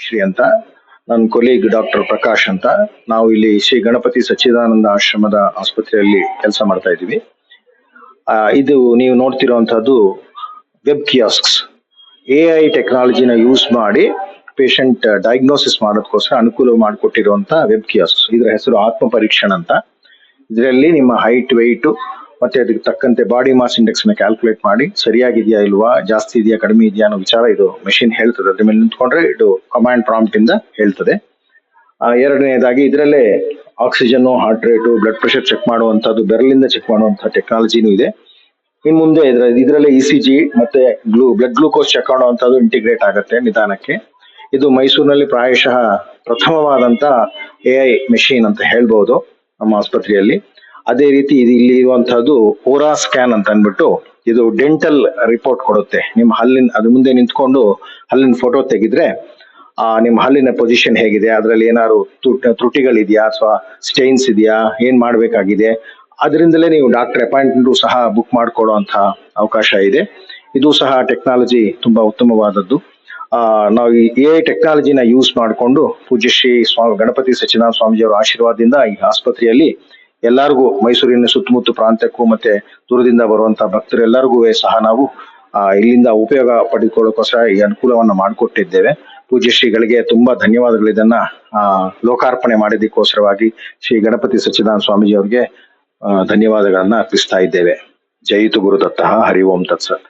ಶ್ರೀ ಅಂತ, ನನ್ನ colleague doctor Prakash ಅಂತ. ನಾವು ಇಲ್ಲಿ ಶ್ರೀ ಗಣಪತಿ ಸಚ್ಚಿದಾನಂದ ಆಶ್ರಮದ ಆಸ್ಪತ್ರೆಯಲ್ಲಿ ಕೆಲಸ ಮಾಡ್ತಾ ಇದ್ದೀವಿ. ಇದು ನೀವು ನೋಡ್ತಿರುವಂತಹದ್ದು ವೆಬ್ ಕಿಯಾಸ್ಕ್ಸ್. AI ಟೆಕ್ನಾಲಜಿನ ಯೂಸ್ ಮಾಡಿ ಪೇಷಂಟ್ ಡಯಾಗ್ನೋಸಿಸ್ ಮಾಡೋದಕ್ಕೋಸ್ಕರ ಅನುಕೂಲ ಮಾಡಿಕೊಟ್ಟಿರುವಂತ ವೆಬ್ ಕಿಯಾಸ್ಕ್ಸ್. ಇದರ ಹೆಸರು ಆತ್ಮ ಪರೀಕ್ಷಣ ಅಂತ. ಇದರಲ್ಲಿ ನಿಮ್ಮ ಹೈಟ್, ವೆಯ್ಟ್ ಮತ್ತೆ ಅದಕ್ಕೆ ತಕ್ಕಂತೆ ಬಾಡಿ ಮಾಸ್ ಇಂಡೆಕ್ಸ್ ನ ಕ್ಯಾಲ್ಕುಲೇಟ್ ಮಾಡಿ ಸರಿಯಾಗಿದೆಯಾ ಇಲ್ವಾ, ಜಾಸ್ತಿ ಇದೆಯಾ ಕಡಿಮೆ ಇದೆಯಾ ಅನ್ನೋ ವಿಚಾರ ಇದು ಮೆಷಿನ್ ಹೇಳ್ತದೆ. ಅದ್ರ ಮೇಲೆ ನಿಂತ್ಕೊಂಡ್ರೆ ಇದು ಕಮಾಂಡ್ ಪ್ರಾಂಪ್ಟ್ ಇಂದ ಹೇಳ್ತದೆ. ಎರಡನೇದಾಗಿ ಇದರಲ್ಲೇ oxygen, heart rate, blood pressure check ಮಾಡುವಂತದ್ದು, ಬೆರಳಿಂದ ಚೆಕ್ ಮಾಡುವಂತಹ ಟೆಕ್ನಾಲಜಿನೂ ಇದೆ. ಇನ್ ಮುಂದೆ ಇದರಲ್ಲೇ ECG ಮತ್ತೆ ಬ್ಲಡ್ ಗ್ಲೂಕೋಸ್ ಚೆಕ್ ಮಾಡುವಂತದ್ದು ಇಂಟಿಗ್ರೇಟ್ ಆಗುತ್ತೆ ನಿಧಾನಕ್ಕೆ. ಇದು ಮೈಸೂರಿನಲ್ಲಿ ಪ್ರಾಯಶಃ ಪ್ರಥಮವಾದಂತ AI ಮೆಷಿನ್ ಅಂತ ಹೇಳ್ಬಹುದು ನಮ್ಮ ಆಸ್ಪತ್ರೆಯಲ್ಲಿ. ಅದೇ ರೀತಿ ಇಲ್ಲಿ ಇರುವಂತಹದ್ದು ಓರಾ ಸ್ಕ್ಯಾನ್ ಅಂತ ಅಂದ್ಬಿಟ್ಟು ಇದು ಡೆಂಟಲ್ ರಿಪೋರ್ಟ್ ಕೊಡುತ್ತೆ. ನಿಮ್ಮ ಹಲ್ಲಿನ ಅದ್ರ ಮುಂದೆ ನಿಂತ್ಕೊಂಡು ಹಲ್ಲಿನ ಫೋಟೋ ತೆಗೆದ್ರೆ ನಿಮ್ಮ ಹಲ್ಲಿನ ಪೊಸಿಷನ್ ಹೇಗಿದೆ, ಅದರಲ್ಲಿ ಏನಾದ್ರು ತ್ರುಟಿಗಳಿದೆಯಾ ಅಥವಾ ಸ್ಟೈನ್ಸ್ ಇದೆಯಾ, ಏನ್ ಮಾಡ್ಬೇಕಾಗಿದೆ, ಅದರಿಂದಲೇ ನೀವು ಡಾಕ್ಟರ್ ಅಪಾಯಿಂಟ್ಮೆಂಟ್ ಸಹ ಬುಕ್ ಮಾಡ್ಕೊಳ್ಳುವಂತಹ ಅವಕಾಶ ಇದೆ. ಇದು ಸಹ ಟೆಕ್ನಾಲಜಿ ತುಂಬಾ ಉತ್ತಮವಾದದ್ದು. ನಾವು ಈ AI ಟೆಕ್ನಾಲಜಿನ ಯೂಸ್ ಮಾಡಿಕೊಂಡು ಪೂಜ್ಯ ಶ್ರೀ ಗಣಪತಿ ಸಚ್ಚಿದಾನಂದ ಸ್ವಾಮೀಜಿ ಅವರ ಆಶೀರ್ವಾದದಿಂದ ಈ ಆಸ್ಪತ್ರೆಯಲ್ಲಿ ಎಲ್ಲರಿಗೂ, ಮೈಸೂರಿನ ಸುತ್ತಮುತ್ತ ಪ್ರಾಂತ್ಯಕ್ಕೂ ಮತ್ತೆ ದೂರದಿಂದ ಬರುವಂತಹ ಭಕ್ತರೆಲ್ಲರಿಗೂ ಸಹ ನಾವು ಇಲ್ಲಿಂದ ಉಪಯೋಗ ಪಡೆದುಕೊಳ್ಳೋಕೋಸ್ಕರ ಈ ಅನುಕೂಲವನ್ನ ಮಾಡಿಕೊಟ್ಟಿದ್ದೇವೆ. ಪೂಜ್ಯ ಶ್ರೀಗಳಿಗೆ ತುಂಬಾ ಧನ್ಯವಾದಗಳು. ಇದನ್ನ ಲೋಕಾರ್ಪಣೆ ಮಾಡಿದ್ದಕ್ಕೋಸ್ಕರವಾಗಿ ಶ್ರೀ ಗಣಪತಿ ಸಚ್ಚಿದಾನಂದ ಸ್ವಾಮೀಜಿ ಅವರಿಗೆ ಧನ್ಯವಾದಗಳನ್ನ ಅರ್ಪಿಸ್ತಾ ಇದ್ದೇವೆ. ಜಯಿತು ಗುರುದತ್ತ. ಹರಿ ಓಂ ತತ್ಸತ್.